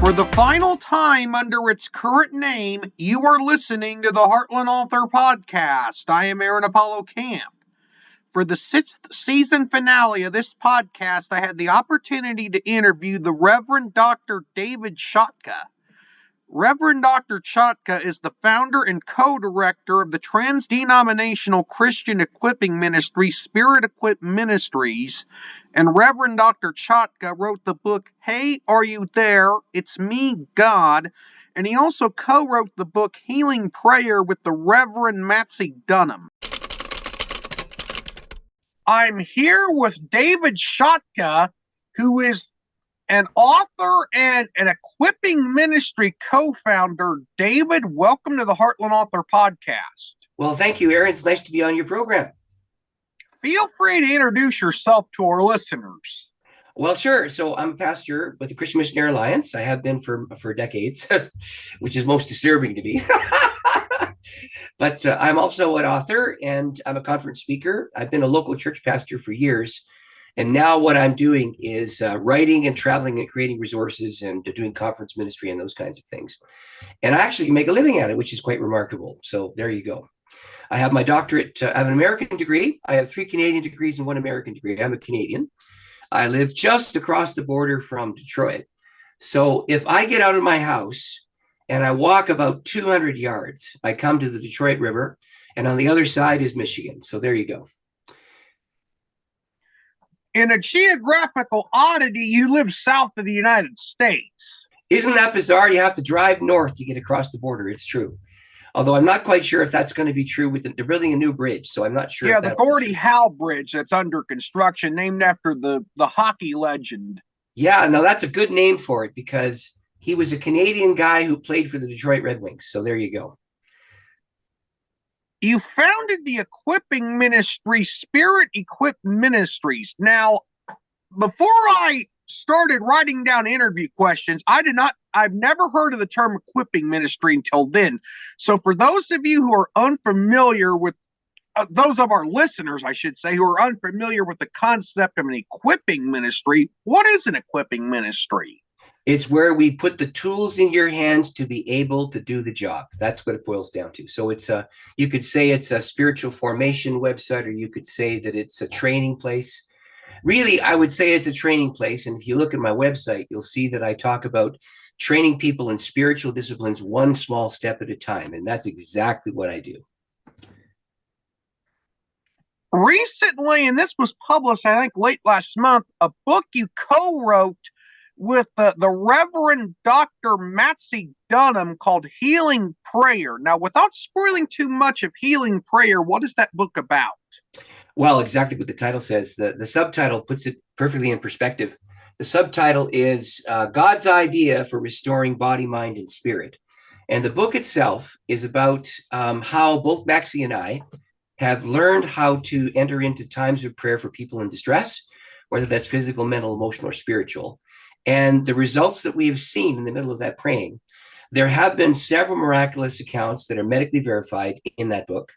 For the final time under its current name, you are listening to the Heartland Author Podcast. I am Aaron Apollo Camp. For the 6th season finale of this podcast, I had the opportunity to interview the Reverend Dr. David Chotka. Reverend Dr. Chotka is the founder and co-director of the trans-denominational Christian equipping ministry, Spirit-Equip Ministries, and Reverend Dr. Chotka wrote the book, Hey, Are You There? It's Me, God, and he also co-wrote the book, Healing Prayer with the Reverend Maxie Dunnam. I'm here with David Chotka, who is an author and an equipping ministry co-founder. David, welcome to the Heartland Author Podcast. Well, thank you, Aaron. It's nice to be on your program. Feel free to introduce yourself to our listeners. Well, sure. So I'm a pastor with the Christian Missionary Alliance. I have been for decades, which is most disturbing to me. But I'm also an author and I'm a conference speaker. I've been a local church pastor for years. And now what I'm doing is writing and traveling and creating resources and doing conference ministry and those kinds of things. And I actually make a living at it, which is quite remarkable. So there you go. I have my doctorate. I have an American degree. I have 3 Canadian degrees and 1 American degree. I'm a Canadian. I live just across the border from Detroit. So if I get out of my house and I walk about 200 yards, I come to the Detroit River, and on the other side is Michigan. So there you go. In a geographical oddity, you live south of the United States. Isn't that bizarre? You have to drive north to get across the border. It's true. Although I'm not quite sure if that's going to be true. They're building a new bridge, so I'm not sure. Yeah, the Gordie Howe Bridge that's under construction, named after the hockey legend. Yeah, no, that's a good name for it because he was a Canadian guy who played for the Detroit Red Wings. So there you go. You founded the equipping ministry, Spirit-Equip Ministries. Now, before I started writing down interview questions, I've never heard of the term equipping ministry until then. So for those of you who are unfamiliar with, those of our listeners, I should say, who are unfamiliar with the concept of an equipping ministry, what is an equipping ministry? It's where we put the tools in your hands to be able to do the job. That's what it boils down to. So it's you could say it's a spiritual formation website, or you could say that it's a training place. Really, I would say it's a training place. And if you look at my website, you'll see that I talk about training people in spiritual disciplines one small step at a time. And that's exactly what I do. Recently, and this was published, I think, late last month, a book you co-wrote with the Reverend Dr. Maxie Dunnam called Healing Prayer. Now, without spoiling too much of Healing Prayer, what is that book about? Well, exactly what the title says. The subtitle puts it perfectly in perspective. The subtitle is God's Idea for Restoring Body, Mind, and Spirit. And the book itself is about how both Maxie and I have learned how to enter into times of prayer for people in distress, whether that's physical, mental, emotional, or spiritual. And the results that we have seen in the middle of that praying, there have been several miraculous accounts that are medically verified in that book.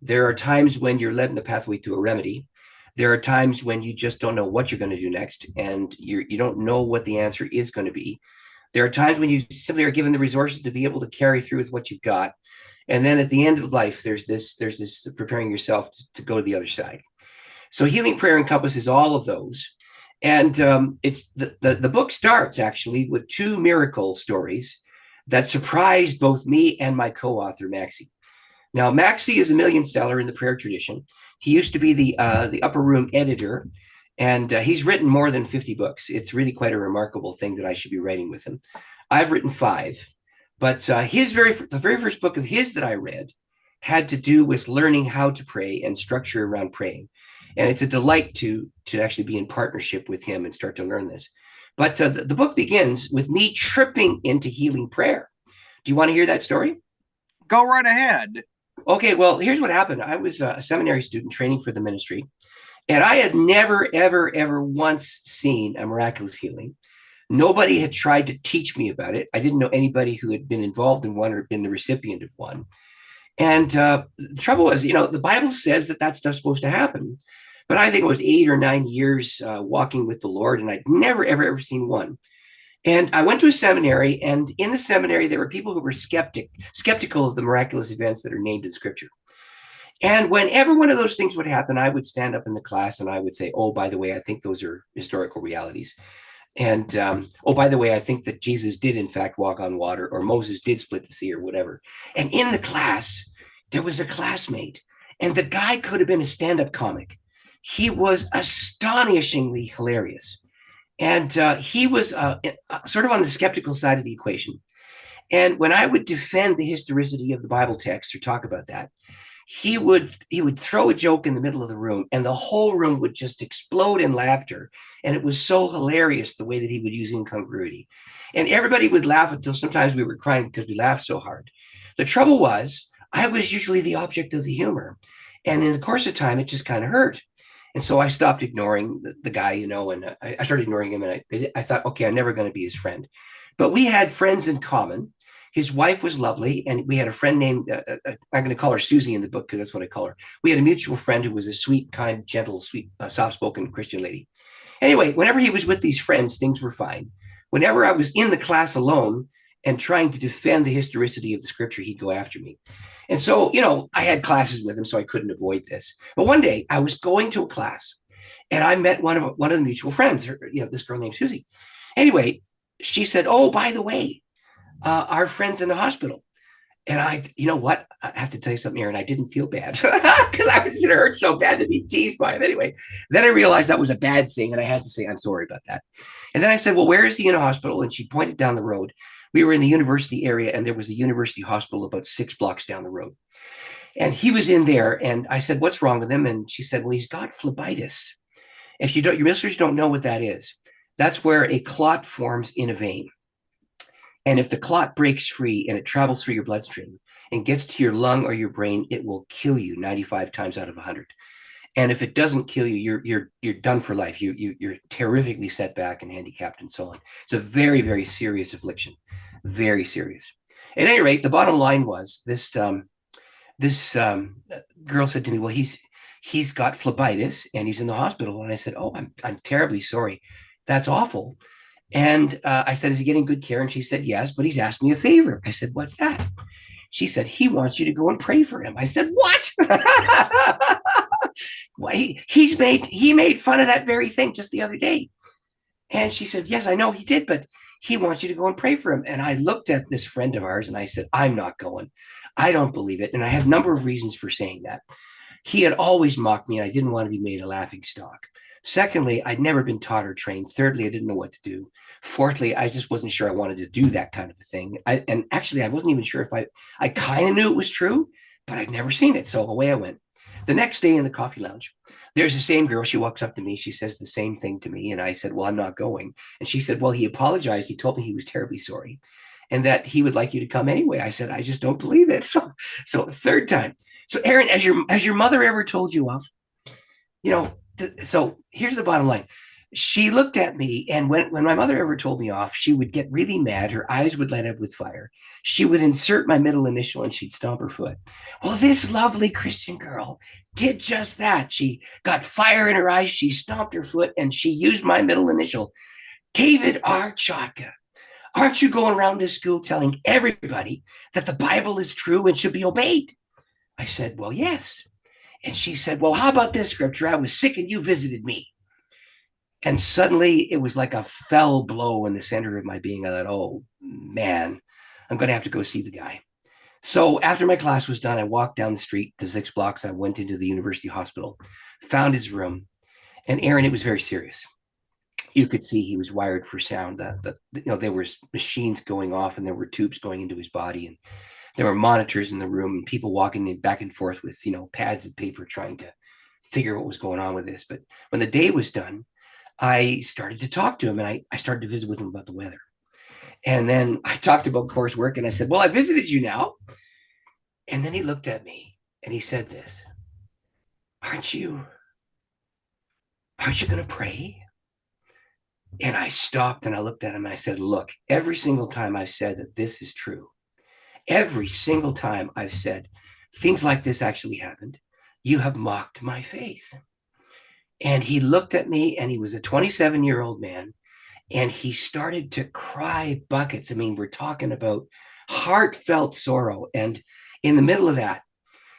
There are times when you're led in the pathway to a remedy. There are times when you just don't know what you're going to do next, and you don't know what the answer is going to be. There are times when you simply are given the resources to be able to carry through with what you've got. And then at the end of life, there's this preparing yourself to go to the other side. So healing prayer encompasses all of those. And it's the book starts actually with 2 miracle stories that surprised both me and my co-author, Maxie. Now, Maxie is a million seller in the prayer tradition. He used to be the upper room editor, and he's written more than 50 books. It's really quite a remarkable thing that I should be writing with him. I've written 5, but the very first book of his that I read had to do with learning how to pray and structure around praying. And it's a delight to actually be in partnership with him and start to learn this. But the book begins with me tripping into healing prayer. Do you want to hear that story? Go right ahead. Okay, well, here's what happened. I was a seminary student training for the ministry, and I had never, ever, ever once seen a miraculous healing. Nobody had tried to teach me about it. I didn't know anybody who had been involved in one or been the recipient of one. And the trouble was, the Bible says that that's not supposed to happen. But I think it was 8 or 9 years walking with the Lord, and I'd never, ever, ever seen one. And I went to a seminary, and in the seminary, there were people who were skeptical of the miraculous events that are named in Scripture. And whenever one of those things would happen, I would stand up in the class and I would say, oh, by the way, I think those are historical realities. And oh, by the way, I think that Jesus did, in fact, walk on water, or Moses did split the sea, or whatever. And in the class, there was a classmate, and the guy could have been a stand-up comic. He was astonishingly hilarious. And he was sort of on the skeptical side of the equation. And when I would defend the historicity of the Bible text or talk about that, he would throw a joke in the middle of the room, and the whole room would just explode in laughter. And it was so hilarious the way that he would use incongruity. And everybody would laugh until sometimes we were crying because we laughed so hard. The trouble was, I was usually the object of the humor. And in the course of time, it just kind of hurt. And so I stopped ignoring the guy, and I started ignoring him. And I thought, okay, I'm never going to be his friend. But we had friends in common. His wife was lovely. And we had a friend named, I'm going to call her Susie in the book because that's what I call her. We had a mutual friend who was a sweet, kind, gentle, sweet, soft-spoken Christian lady. Anyway, whenever he was with these friends, things were fine. Whenever I was in the class alone and trying to defend the historicity of the Scripture, he'd go after me. And so, I had classes with him, so I couldn't avoid this. But one day I was going to a class and I met one of the mutual friends, this girl named Susie. Anyway, she said, oh, by the way, our friend's in the hospital. And what? I have to tell you something, Aaron. I didn't feel bad because it hurt so bad to be teased by him. Anyway, then I realized that was a bad thing. And I had to say, I'm sorry about that. And then I said, well, where is he in a hospital? And she pointed down the road. We were in the university area, and there was a university hospital about 6 blocks down the road. And he was in there, and I said, what's wrong with him? And she said, well, he's got phlebitis. If your listeners don't know what that is, that's where a clot forms in a vein. And if the clot breaks free and it travels through your bloodstream and gets to your lung or your brain, it will kill you 95 times out of 100. And if it doesn't kill you, you're done for life. You're terrifically set back and handicapped and so on. It's a very, very serious affliction, very serious. At any rate, the bottom line was this girl said to me, well, he's got phlebitis and he's in the hospital. And I said, oh, I'm terribly sorry. That's awful. And I said, is he getting good care? And she said, yes, but he's asked me a favor. I said, what's that? She said, he wants you to go and pray for him. I said, what? Well, he made fun of that very thing just the other day. And she said, yes, I know he did, but he wants you to go and pray for him. And I looked at this friend of ours and I said, I'm not going. I don't believe it. And I had a number of reasons for saying that. He had always mocked me and I didn't want to be made a laughing stock. Secondly, I'd never been taught or trained. Thirdly, I didn't know what to do. Fourthly, I just wasn't sure I wanted to do that kind of a thing. And actually, I wasn't even sure if I kind of knew it was true, but I'd never seen it. So away I went. The next day in the coffee lounge, there's the same girl. She walks up to me. She says the same thing to me. And I said, well, I'm not going. And she said, well, he apologized. He told me he was terribly sorry and that he would like you to come anyway. I said, I just don't believe it. So third time. So Aaron, has your mother ever told you off? So here's the bottom line. She looked at me, and when my mother ever told me off, she would get really mad. Her eyes would light up with fire. She would insert my middle initial and she'd stomp her foot. Well, this lovely Christian girl did just that. She got fire in her eyes. She stomped her foot and she used my middle initial. David R. Chotka, aren't you going around this school telling everybody that the Bible is true and should be obeyed? I said, well, yes. And she said, well, how about this scripture? I was sick and you visited me. And suddenly it was like a fell blow in the center of my being. I thought, oh, man, I'm going to have to go see the guy. So after my class was done, I walked down the street to 6 blocks. I went into the university hospital, found his room. And Aaron, it was very serious. You could see he was wired for sound. There were machines going off and there were tubes going into his body. And there were monitors in the room and people walking back and forth with, pads of paper trying to figure what was going on with this. But when the day was done, I started to talk to him and I started to visit with him about the weather. And then I talked about coursework and I said, well, I visited you now. And then he looked at me and he said this, aren't you going to pray? And I stopped and I looked at him and I said, look, every single time I've said that this is true, every single time I've said things like this actually happened, you have mocked my faith. And he looked at me and he was a 27-year-old man. And he started to cry buckets. I mean, we're talking about heartfelt sorrow. And in the middle of that,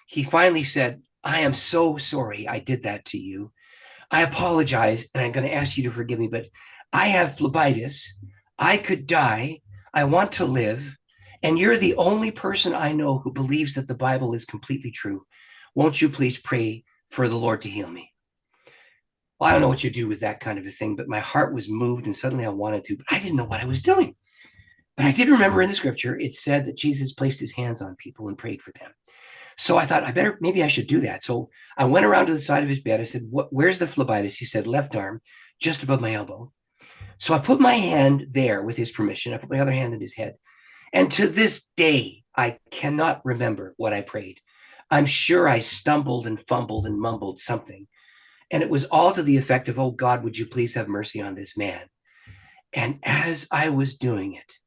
he finally said, I am so sorry I did that to you. I apologize, and I'm going to ask you to forgive me, but I have phlebitis. I could die. I want to live. And you're the only person I know who believes that the Bible is completely true. Won't you please pray for the Lord to heal me? Well, I don't know what you do with that kind of a thing, but my heart was moved and suddenly I wanted to, but I didn't know what I was doing. But I did remember in the scripture, it said that Jesus placed his hands on people and prayed for them. So I thought, maybe I should do that. So I went around to the side of his bed. I said, where's the phlebitis? He said, left arm, just above my elbow. So I put my hand there with his permission. I put my other hand in his head. And to this day, I cannot remember what I prayed. I'm sure I stumbled and fumbled and mumbled something. And it was all to the effect of, oh God, would you please have mercy on this man? And as I was doing it,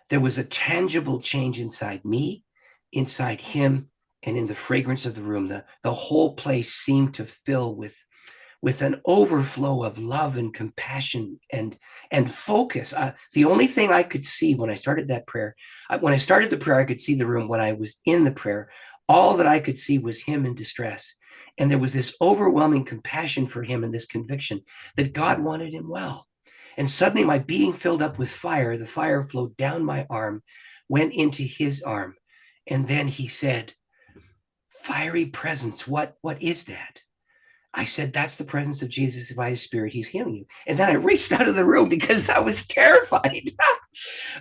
there was a tangible change inside me, inside him, and in the fragrance of the room. The whole place seemed to fill with an overflow of love and compassion and focus. The only thing I could see when I started that prayer, when I started the prayer, I could see the room. When I was in the prayer, all that I could see was him in distress. And there was this overwhelming compassion for him and this conviction that God wanted him well. And suddenly my being filled up with fire, the fire flowed down my arm, went into his arm. And then he said, fiery presence, what is that? I said, that's the presence of Jesus by his Spirit. He's healing you. And then I raced out of the room because I was terrified.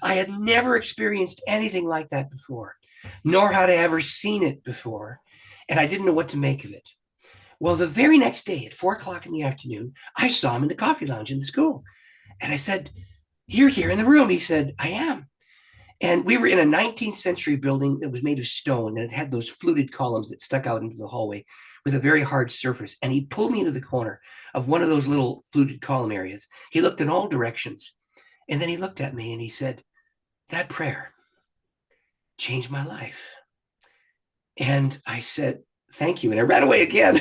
I had never experienced anything like that before, nor had I ever seen it before. And I didn't know what to make of it. Well, the very next day at 4:00 in the afternoon, I saw him in the coffee lounge in the school. And I said, you're here in the room. He said, I am. And we were in a 19th century building that was made of stone, and it had those fluted columns that stuck out into the hallway with a very hard surface. And he pulled me into the corner of one of those little fluted column areas. He looked in all directions. And then he looked at me and he said, that prayer changed my life. And I said, thank you. And I ran away again.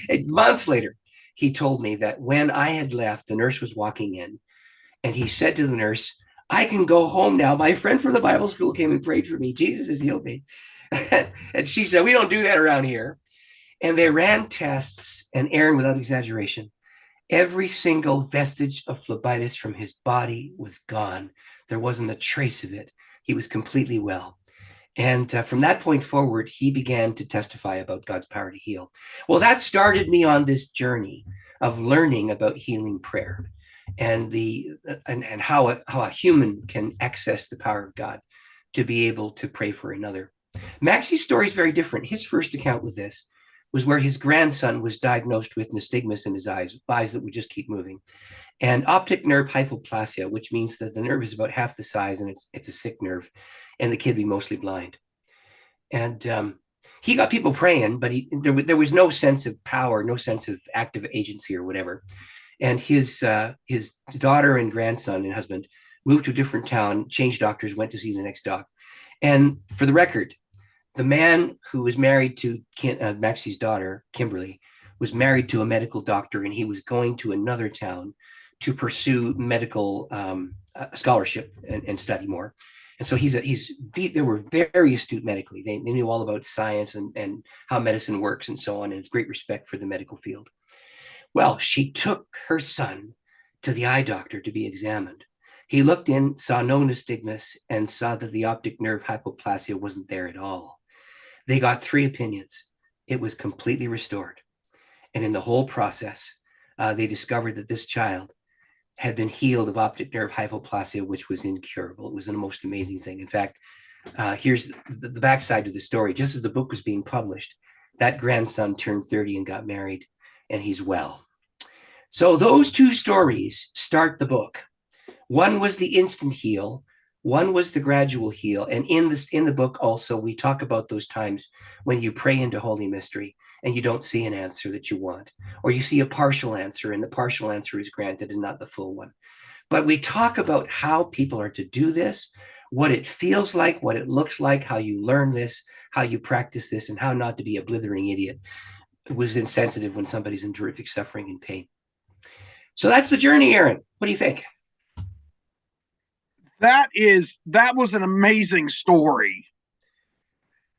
And months later, he told me that when I had left, the nurse was walking in, and he said to the nurse, I can go home now. My friend from the Bible school came and prayed for me. Jesus has healed me. And she said, we don't do that around here. And they ran tests, and Aaron, without exaggeration, every single vestige of phlebitis from his body was gone. There wasn't a trace of it. He was completely well. And from that point forward, he began to testify about God's power to heal. Well, that started me on this journey of learning about healing prayer and how a human can access the power of God to be able to pray for another. Maxie's story is very different. His first account with this was where his grandson was diagnosed with nystagmus in his eyes that would just keep moving, and optic nerve hypoplasia, which means that the nerve is about half the size and it's a sick nerve, and the kid would be mostly blind. And he got people praying, but there was no sense of power, no sense of active agency or whatever. And his daughter and grandson and husband moved to a different town, changed doctors, went to see the next doc. And for the record, the man who was married to Maxie's daughter, Kimberly, was married to a medical doctor, and he was going to another town to pursue medical scholarship and study more. And so they were very astute medically. They knew all about science and how medicine works and so on, and great respect for the medical field. Well, she took her son to the eye doctor to be examined. He looked in, saw no nystagmus, and saw that the optic nerve hypoplasia wasn't there at all. They got 3 opinions. It was completely restored. And in the whole process, they discovered that this child had been healed of optic nerve hypoplasia, which was incurable. It was the most amazing thing. In fact, here's the backside to the story. Just as the book was being published, that grandson turned 30 and got married, and he's well. So those 2 stories start the book. One was the instant heal. One was the gradual heal. And in the book also, we talk about those times when you pray into Holy Mystery and you don't see an answer that you want, or you see a partial answer and the partial answer is granted and not the full one. But we talk about how people are to do this, what it feels like, what it looks like, how you learn this, how you practice this, and how not to be a blithering idiot who was insensitive when somebody's in terrific suffering and pain. So that's the journey, Aaron. What do you think? That was an amazing story.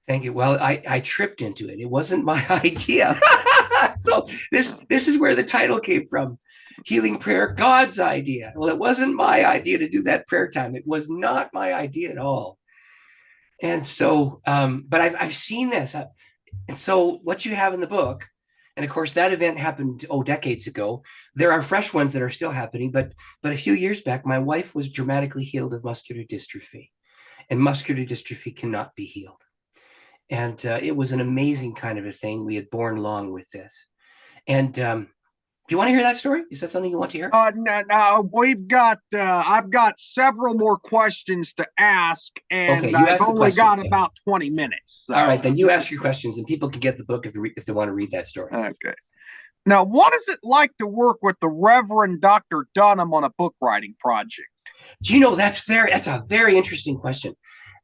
Thank you. Well, I tripped into it. It wasn't my idea. So this is where the title came from. Healing prayer, God's idea. Well, it wasn't my idea to do that prayer time. It was not my idea at all. And so, but I've seen this. And so what you have in the book, and of course that event happened, decades ago. There are fresh ones that are still happening, but a few years back, my wife was dramatically healed of muscular dystrophy, and muscular dystrophy cannot be healed. And it was an amazing kind of a thing. We had borne along with this. And do you want to hear that story? Is that something you want to hear? No, I've got several more questions to ask, and Okay, I've only got about 20 minutes. So. All right, then you ask your questions, and people can get the book if they want to read that story. Okay. Now, what is it like to work with the Reverend Dr. Dunnam on a book writing project? Do you know, that's a very interesting question.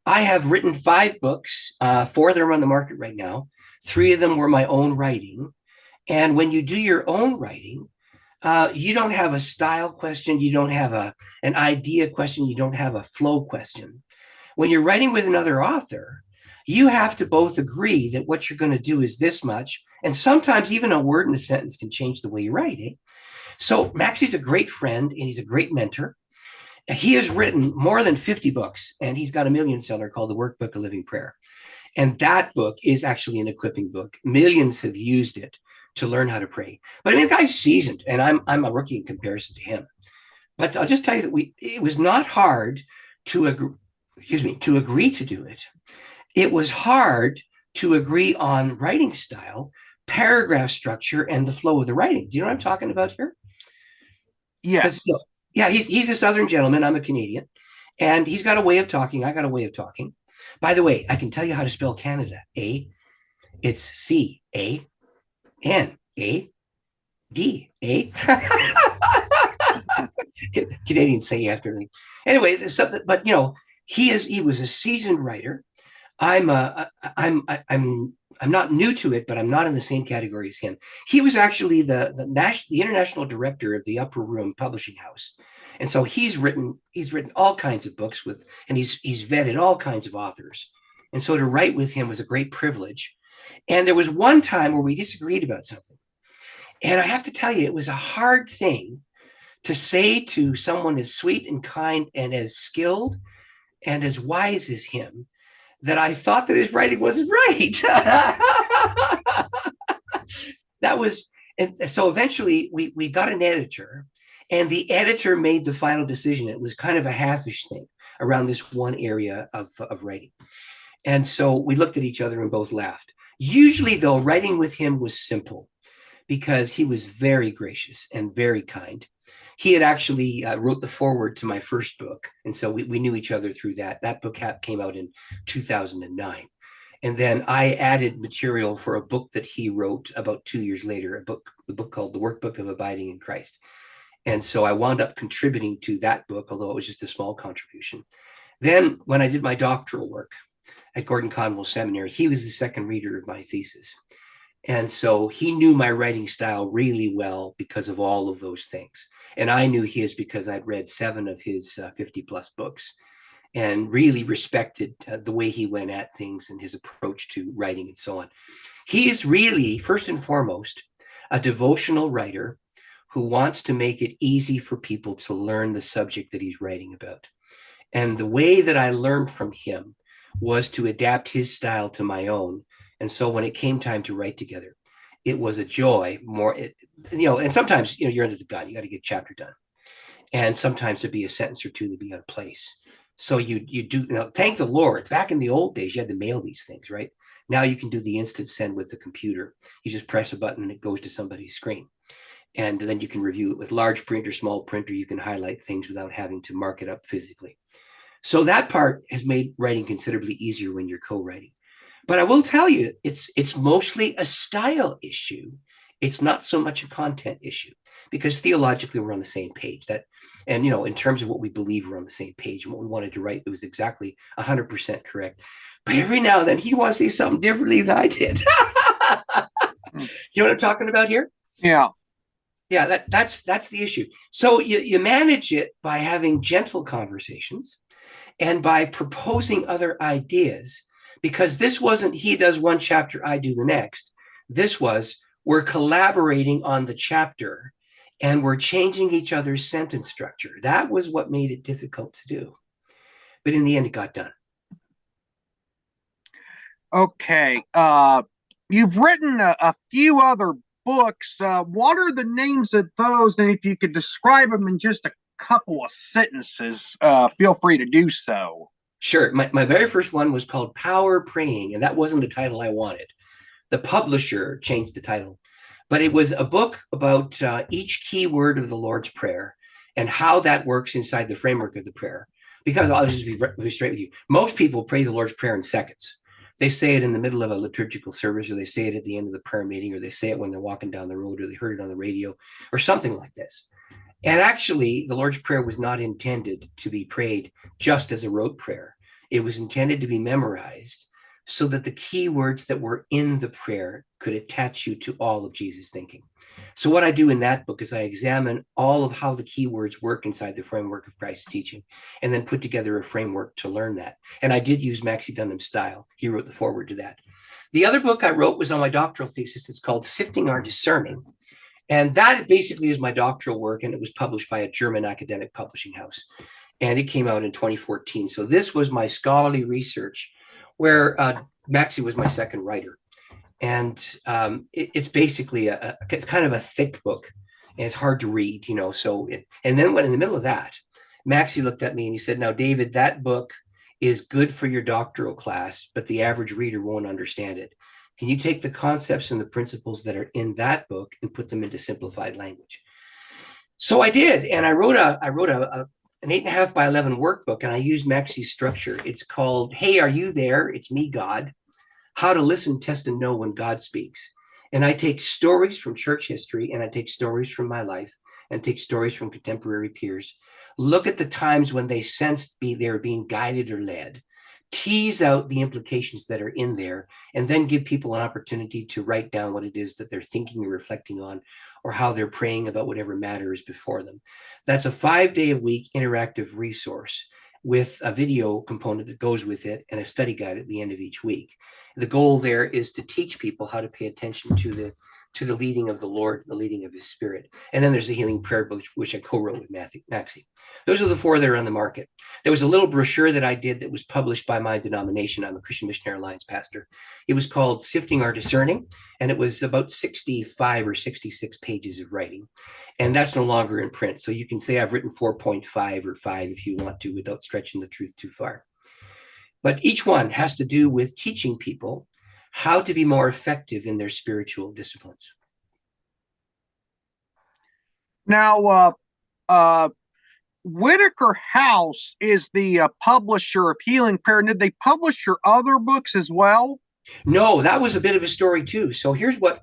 I have written 5 books. 4 of them are on the market right now. 3 of them were my own writing. And when you do your own writing, you don't have a style question. You don't have an idea question. You don't have a flow question. When you're writing with another author, you have to both agree that what you're going to do is this much. And sometimes even a word in a sentence can change the way you write it. So Maxie's a great friend, and he's a great mentor. He has written more than 50 books, and he's got a million seller called The Workbook of Living Prayer. And that book is actually an equipping book. Millions have used it to learn how to pray. But I mean, the guy's seasoned, and I'm a rookie in comparison to him. But I'll just tell you that it was not hard to agree to do it. It was hard to agree on writing style, paragraph structure, and the flow of the writing. Do you know what I'm talking about here? Yes. Yeah, he's a Southern gentleman. I'm a Canadian. And he's got a way of talking. I got a way of talking. By the way, I can tell you how to spell Canada. It's C-A-N-A-D-A. Canadians say after everything. Anyway, but he was a seasoned writer. I'm not new to it, but I'm not in the same category as him. He was actually the international director of the Upper Room Publishing House. And so he's written all kinds of books and he's vetted all kinds of authors. And so to write with him was a great privilege. And there was one time where we disagreed about something. And I have to tell you, it was a hard thing to say to someone as sweet and kind and as skilled and as wise as him, that I thought that his writing wasn't right. And so eventually we got an editor, and the editor made the final decision. It was kind of a halfish thing around this one area of writing. And so we looked at each other and both laughed. Usually, though, writing with him was simple because he was very gracious and very kind. He had actually wrote the foreword to my first book. And so we knew each other through that. That book came out in 2009. And then I added material for a book that he wrote about 2 years later, the book called The Workbook of Abiding in Christ. And so I wound up contributing to that book, although it was just a small contribution. Then when I did my doctoral work at Gordon Conwell Seminary, he was the second reader of my thesis. And so he knew my writing style really well because of all of those things. And I knew his because I'd read 7 of his 50 plus books and really respected the way he went at things and his approach to writing and so on. He's really, first and foremost, a devotional writer who wants to make it easy for people to learn the subject that he's writing about. And the way that I learned from him was to adapt his style to my own. And so when it came time to write together, it was a joy and sometimes, you're under the gun, you got to get a chapter done. And sometimes it'd be a sentence or two to be out of place. So you do, thank the Lord, back in the old days, you had to mail these things, right? Now you can do the instant send with the computer. You just press a button and it goes to somebody's screen. And then you can review it with large print or small print, or you can highlight things without having to mark it up physically. So that part has made writing considerably easier when you're co-writing. But I will tell you, it's mostly a style issue. It's not so much a content issue, because theologically we're on the same page. And in terms of what we believe, we're on the same page, and what we wanted to write, it was exactly 100% correct. But every now and then he wants to say something differently than I did. Do you know what I'm talking about here? Yeah. Yeah, that's the issue. So you manage it by having gentle conversations, And by proposing other ideas, because this wasn't he does one chapter, I do the next. This was we're collaborating on the chapter and we're changing each other's sentence structure. That was what made it difficult to do. But in the end, it got done. Okay. You've written a few other books. What are the names of those? And if you could describe them in just a couple of sentences, feel free to do so. Sure. My very first one was called Power Praying, and that wasn't the title I wanted. The publisher changed the title, but it was a book about each key word of the Lord's Prayer and how that works inside the framework of the prayer. Because I'll just be straight with you. Most people pray the Lord's Prayer in seconds. They say it in the middle of a liturgical service, or they say it at the end of the prayer meeting, or they say it when they're walking down the road, or they heard it on the radio, or something like this. And actually, the Lord's Prayer was not intended to be prayed just as a rote prayer. It was intended to be memorized so that the key words that were in the prayer could attach you to all of Jesus' thinking. So what I do in that book is I examine all of how the key words work inside the framework of Christ's teaching, and then put together a framework to learn that. And I did use Maxie Dunnam's style. He wrote the foreword to that. The other book I wrote was on my doctoral thesis. It's called Sifting Our Discerning. And that basically is my doctoral work, and it was published by a German academic publishing house. And it came out in 2014. So this was my scholarly research, where Maxie was my second writer. And it's basically it's kind of a thick book, and it's hard to read, you know. And then when in the middle of that, Maxie looked at me and he said, "Now, David, that book is good for your doctoral class, but the average reader won't understand it. Can you take the concepts and the principles that are in that book and put them into simplified language?" So I did, and I wrote an 8.5 by 11 workbook, and I used Maxie's structure. It's called "Hey, Are You There? It's Me, God. How to Listen, Test, and Know When God Speaks." And I take stories from church history, and I take stories from my life, and take stories from contemporary peers. Look at the times when they sensed they were being guided or led. Tease out the implications that are in there, and then give people an opportunity to write down what it is that they're thinking or reflecting on, or how they're praying about whatever matter is before them. That's a 5-day-a-week interactive resource with a video component that goes with it and a study guide at the end of each week. The goal there is to teach people how to pay attention to the leading of the Lord, the leading of his Spirit. And then there's the Healing Prayer book, which I co-wrote with Maxie. Those are the 4 that are on the market. There was a little brochure that I did that was published by my denomination. I'm a Christian Missionary Alliance pastor. It was called Sifting Our Discerning, and it was about 65 or 66 pages of writing. And that's no longer in print. So you can say I've written 4.5 or 5 if you want to, without stretching the truth too far. But each one has to do with teaching people how to be more effective in their spiritual disciplines. Now, Whitaker House is the publisher of Healing Prayer. Did they publish your other books as well? No, that was a bit of a story too. So here's the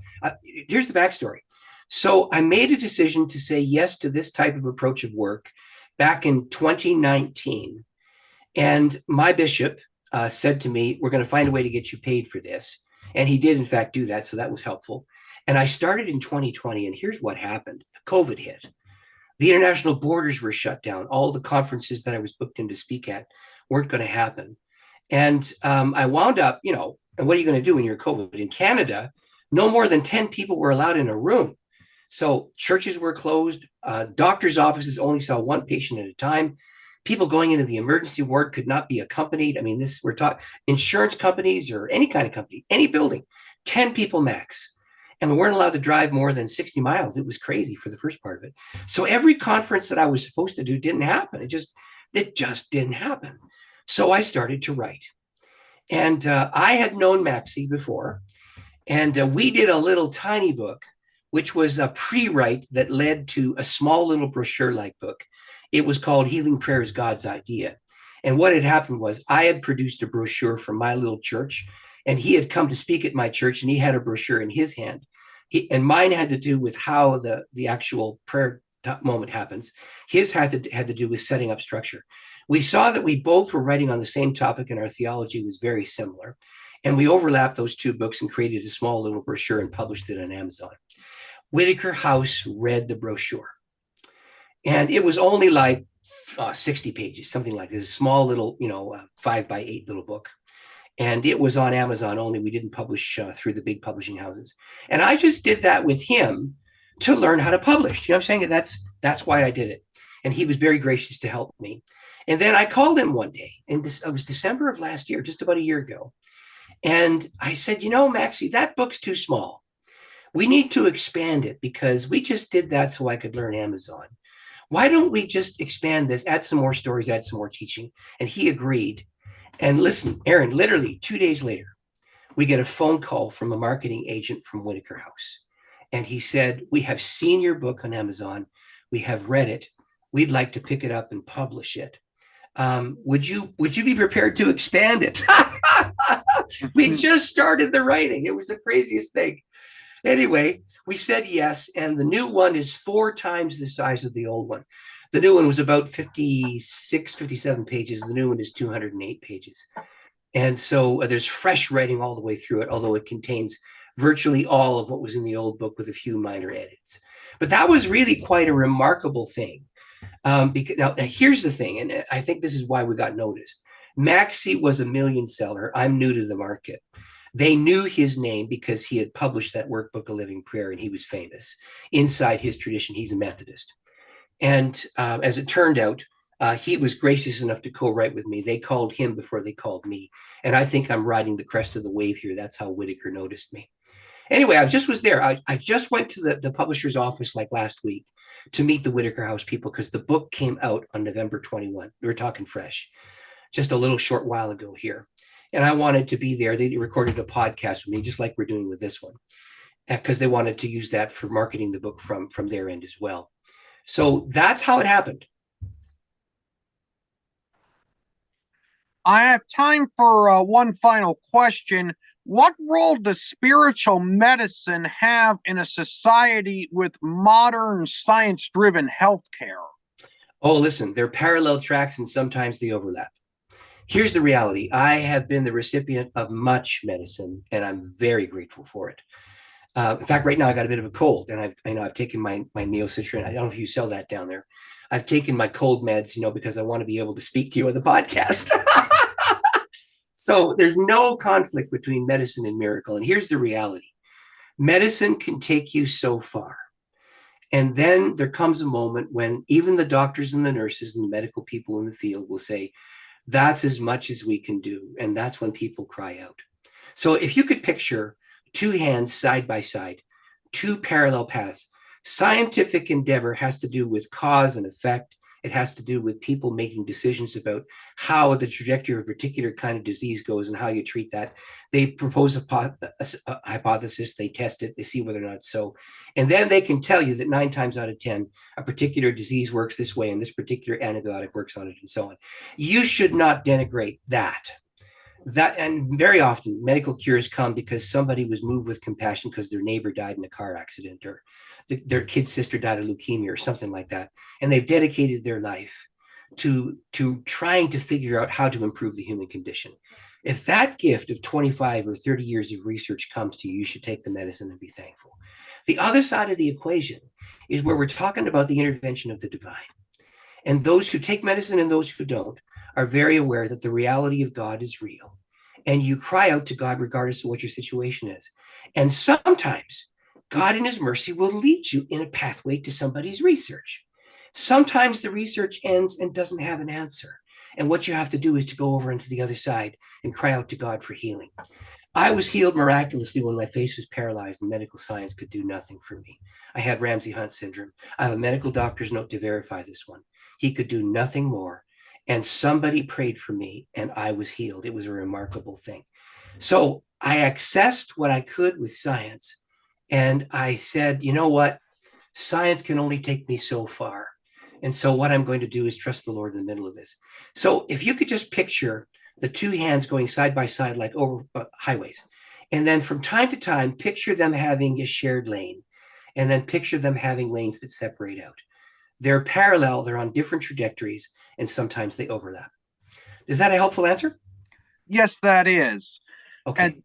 backstory. So I made a decision to say yes to this type of approach of work back in 2019. And my bishop said to me, "We're going to find a way to get you paid for this." And he did, in fact, do that. So that was helpful. And I started in 2020. And here's what happened. COVID hit. The international borders were shut down. All the conferences that I was booked in to speak at weren't going to happen. And I wound up, and what are you going to do when you're COVID? In Canada, no more than 10 people were allowed in a room. So churches were closed. Doctors' offices only saw one patient at a time. People going into the emergency ward could not be accompanied. I mean, we're talking insurance companies or any kind of company, any building, 10 people max. And we weren't allowed to drive more than 60 miles. It was crazy for the first part of it. So every conference that I was supposed to do didn't happen. It just didn't happen. So I started to write. And I had known Maxie before. And we did a little tiny book, which was a pre-write that led to a small little brochure-like book. It was called Healing Prayer is God's Idea. And what had happened was I had produced a brochure from my little church, and he had come to speak at my church, and he had a brochure in his hand. And mine had to do with how the actual prayer moment happens. His had to do with setting up structure. We saw that we both were writing on the same topic, and our theology was very similar. And we overlapped those 2 books and created a small little brochure and published it on Amazon. Whitaker House read the brochure. And it was only like 60 pages, something like this, a small little, 5x8 little book. And it was on Amazon only. We didn't publish through the big publishing houses. And I just did that with him to learn how to publish. You know what I'm saying? That's why I did it. And he was very gracious to help me. And then I called him one day, and it was December of last year, just about a year ago. And I said, Maxie, that book's too small. We need to expand it because we just did that so I could learn Amazon. Why don't we just expand this, add some more stories, add some more teaching? And he agreed. And listen, Aaron, literally 2 days later, we get a phone call from a marketing agent from Whitaker House. And he said, we have seen your book on Amazon. We have read it. We'd like to pick it up and publish it. Would you be prepared to expand it? We just started the writing. It was the craziest thing. Anyway, we said yes. And the new one is 4 times the size of the old one. The new one was about 56, 57 pages. The new one is 208 pages. And so there's fresh writing all the way through it, although it contains virtually all of what was in the old book with a few minor edits. But that was really quite a remarkable thing. Because now here's the thing, and I think this is why we got noticed. Maxie was a million seller. I'm new to the market. They knew his name because he had published that workbook, A Living Prayer, and he was famous. Inside his tradition, he's a Methodist. And as it turned out, he was gracious enough to co-write with me. They called him before they called me. And I think I'm riding the crest of the wave here. That's how Whitaker noticed me. Anyway, I just was there. I just went to the publisher's office like last week to meet the Whitaker House people because the book came out on November 21. We were talking fresh, just a little short while ago here. And I wanted to be there. They recorded a podcast with me, just like we're doing with this one, because they wanted to use that for marketing the book from their end as well. So that's how it happened. I have time for one final question. What role does spiritual medicine have in a society with modern science-driven healthcare? Oh, listen, they're parallel tracks and sometimes they overlap. Here's the reality. I have been the recipient of much medicine and I'm very grateful for it. In fact, right now I got a bit of a cold, and I've taken my Neocitrin. I don't know if you sell that down there. I've taken my cold meds, because I want to be able to speak to you on the podcast. So there's no conflict between medicine and miracle. And here's the reality. Medicine can take you so far. And then there comes a moment when even the doctors and the nurses and the medical people in the field will say, that's as much as we can do. And that's when people cry out. So if you could picture 2 hands side by side, 2 parallel paths. Scientific endeavor has to do with cause and effect. It has to do with people making decisions about how the trajectory of a particular kind of disease goes and how you treat that. They propose a hypothesis, they test it, they see whether or not it's so. And then they can tell you that 9 times out of 10, a particular disease works this way and this particular antibiotic works on it and so on. You should not denigrate that. And very often medical cures come because somebody was moved with compassion because their neighbor died in a car accident or their kid's sister died of leukemia or something like that. And they've dedicated their life to trying to figure out how to improve the human condition. If that gift of 25 or 30 years of research comes to you, you should take the medicine and be thankful. The other side of the equation is where we're talking about the intervention of the divine. And those who take medicine and those who don't are very aware that the reality of God is real. And you cry out to God regardless of what your situation is. And sometimes God in his mercy will lead you in a pathway to somebody's research. Sometimes the research ends and doesn't have an answer. And what you have to do is to go over into the other side and cry out to God for healing. I was healed miraculously when my face was paralyzed and medical science could do nothing for me. I had Ramsay-Hunt syndrome. I have a medical doctor's note to verify this one. He could do nothing more. And somebody prayed for me and I was healed. It was a remarkable thing. So I accessed what I could with science. And I said, you know what? Science can only take me so far. And so what I'm going to do is trust the Lord in the middle of this. So if you could just picture the 2 hands going side by side like over highways. And then from time to time, picture them having a shared lane. And then picture them having lanes that separate out. They're parallel. They're on different trajectories. And sometimes they overlap. Is that a helpful answer? Yes, that is. Okay.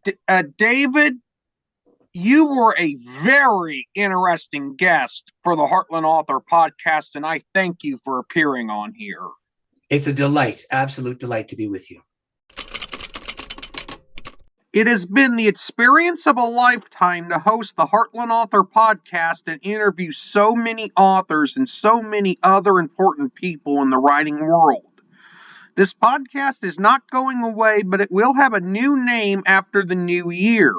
David, you were a very interesting guest for the Heartland Author Podcast, and I thank you for appearing on here. It's a delight, absolute delight to be with you. It has been the experience of a lifetime to host the Heartland Author Podcast and interview so many authors and so many other important people in the writing world. This podcast is not going away, but it will have a new name after the new year.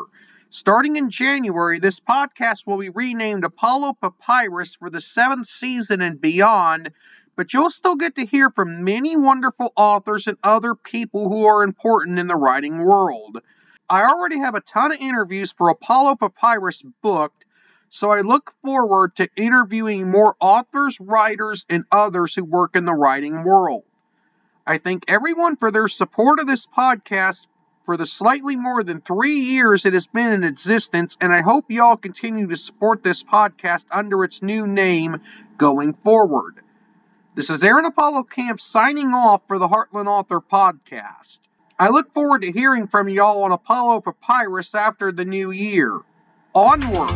Starting in January, this podcast will be renamed Apollo Papyrus for the 7th season and beyond, but you'll still get to hear from many wonderful authors and other people who are important in the writing world. I already have a ton of interviews for Apollo Papyrus booked, so I look forward to interviewing more authors, writers, and others who work in the writing world. I thank everyone for their support of this podcast for the slightly more than 3 years it has been in existence, and I hope y'all continue to support this podcast under its new name going forward. This is Aaron Apollo Camp signing off for the Heartland Author Podcast. I look forward to hearing from y'all on Apollo Papyrus after the new year. Onward!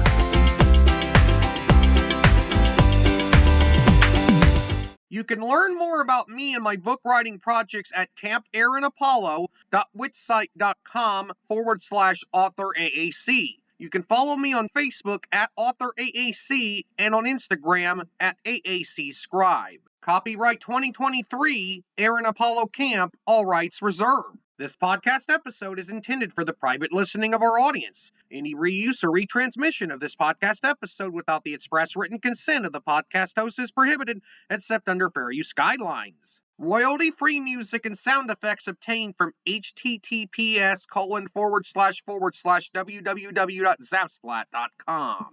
You can learn more about me and my book writing projects at campaaronapollo.wixsite.com/authoraac. You can follow me on Facebook at AuthorAAC and on Instagram at AACScribe. Copyright 2023, Aaron Apollo Camp, all rights reserved. This podcast episode is intended for the private listening of our audience. Any reuse or retransmission of this podcast episode without the express written consent of the podcast host is prohibited, except under fair use guidelines. Royalty-free music and sound effects obtained from https://www.zapsplat.com.